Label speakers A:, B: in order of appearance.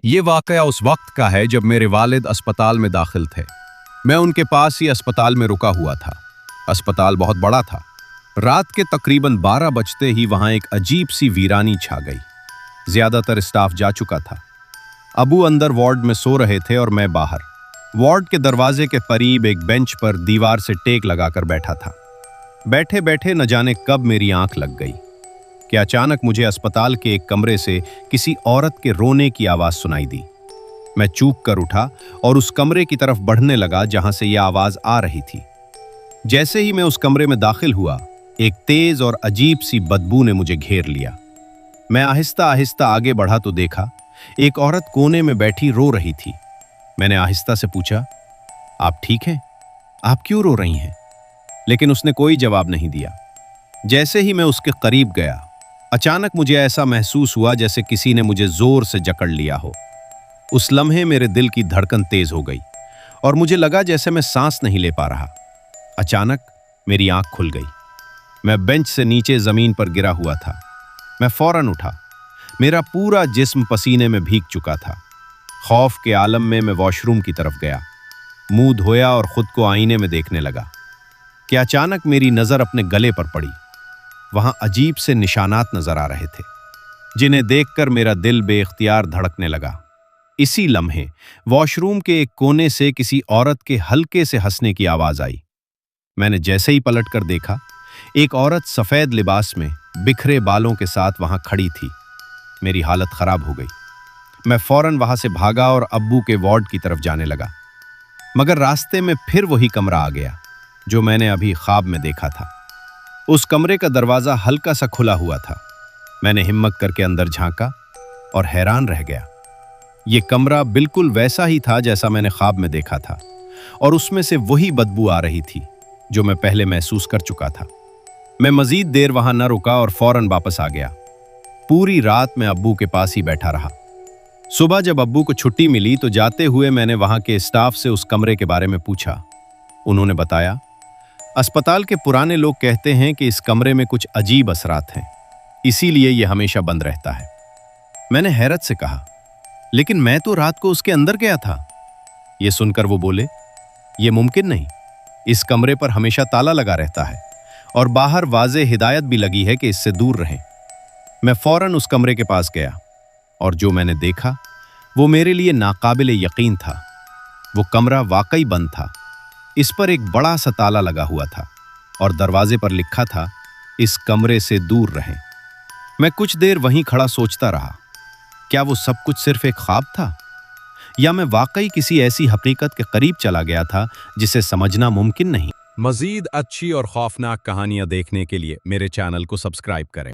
A: ये वाकया उस वक्त का है जब मेरे वालिद अस्पताल में दाखिल थे। मैं उनके पास ही अस्पताल में रुका हुआ था। अस्पताल बहुत बड़ा था। रात के तकरीबन 12 बजते ही वहां एक अजीब सी वीरानी छा गई। ज्यादातर स्टाफ जा चुका था। अबू अंदर वार्ड में सो रहे थे और मैं बाहर। वार्ड के दरवाजे के करीब एक बेंच पर दीवार से टेक लगाकर बैठा था। बैठे बैठे न जाने कब मेरी आंख लग गई कि अचानक मुझे अस्पताल के एक कमरे से किसी औरत के रोने की आवाज सुनाई दी। मैं चूक कर उठा और उस कमरे की तरफ बढ़ने लगा जहां से यह आवाज आ रही थी। जैसे ही मैं उस कमरे में दाखिल हुआ, एक तेज और अजीब सी बदबू ने मुझे घेर लिया। मैं आहिस्ता आहिस्ता आगे बढ़ा तो देखा एक औरत कोने में बैठी रो रही थी। मैंने आहिस्ता से पूछा, आप ठीक हैं? आप क्यों रो रही हैं? लेकिन उसने कोई जवाब नहीं दिया। जैसे ही मैं उसके करीब गया, अचानक मुझे ऐसा महसूस हुआ जैसे किसी ने मुझे जोर से जकड़ लिया हो। उस लम्हे मेरे दिल की धड़कन तेज हो गई और मुझे लगा जैसे मैं सांस नहीं ले पा रहा। अचानक मेरी आंख खुल गई। मैं बेंच से नीचे जमीन पर गिरा हुआ था। मैं फौरन उठा। मेरा पूरा जिस्म पसीने में भीग चुका था। खौफ के आलम में मैं वॉशरूम की तरफ गया, मुंह धोया और खुद को आईने में देखने लगा कि अचानक मेरी नजर अपने गले पर पड़ी। वहां अजीब से निशानात नजर आ रहे थे जिन्हें देखकर मेरा दिल बेख्तियार धड़कने लगा। इसी लम्हे वॉशरूम के एक कोने से किसी औरत के हल्के से हंसने की आवाज आई। मैंने जैसे ही पलट कर देखा, एक औरत सफेद लिबास में बिखरे बालों के साथ वहां खड़ी थी। मेरी हालत खराब हो गई। मैं फौरन वहां से भागा और अब्बू के वार्ड की तरफ जाने लगा, मगर रास्ते में फिर वही कमरा आ गया जो मैंने अभी ख्वाब में देखा था। उस कमरे का दरवाजा हल्का सा खुला हुआ था। मैंने हिम्मत करके अंदर झांका और हैरान रह गया। यह कमरा बिल्कुल वैसा ही था जैसा मैंने ख्वाब में देखा था और उसमें से वही बदबू आ रही थी जो मैं पहले महसूस कर चुका था। मैं मजीद देर वहां न रुका और फौरन वापस आ गया। पूरी रात मैं अब्बू के पास ही बैठा रहा। सुबह जब अब्बू को छुट्टी मिली तो जाते हुए मैंने वहां के स्टाफ से उस कमरे के बारे में पूछा। उन्होंने बताया, अस्पताल के पुराने लोग कहते हैं कि इस कमरे में कुछ अजीब असरात हैं, इसीलिए यह हमेशा बंद रहता है। मैंने हैरत से कहा, लेकिन मैं तो रात को उसके अंदर गया था। यह सुनकर वो बोले, यह मुमकिन नहीं, इस कमरे पर हमेशा ताला लगा रहता है और बाहर वाज़े हिदायत भी लगी है कि इससे दूर रहें। मैं फौरन उस कमरे के पास गया और जो मैंने देखा वो मेरे लिए नाकाबिले यकीन था। वो कमरा वाकई बंद था। इस पर एक बड़ा सा ताला लगा हुआ था और दरवाजे पर लिखा था, इस कमरे से दूर रहें। मैं कुछ देर वहीं खड़ा सोचता रहा, क्या वो सब कुछ सिर्फ एक ख्वाब था या मैं वाकई किसी ऐसी हकीकत के करीब चला गया था जिसे समझना मुमकिन नहीं।
B: मजीद अच्छी और खौफनाक कहानियां देखने के लिए मेरे चैनल को सब्सक्राइब करें।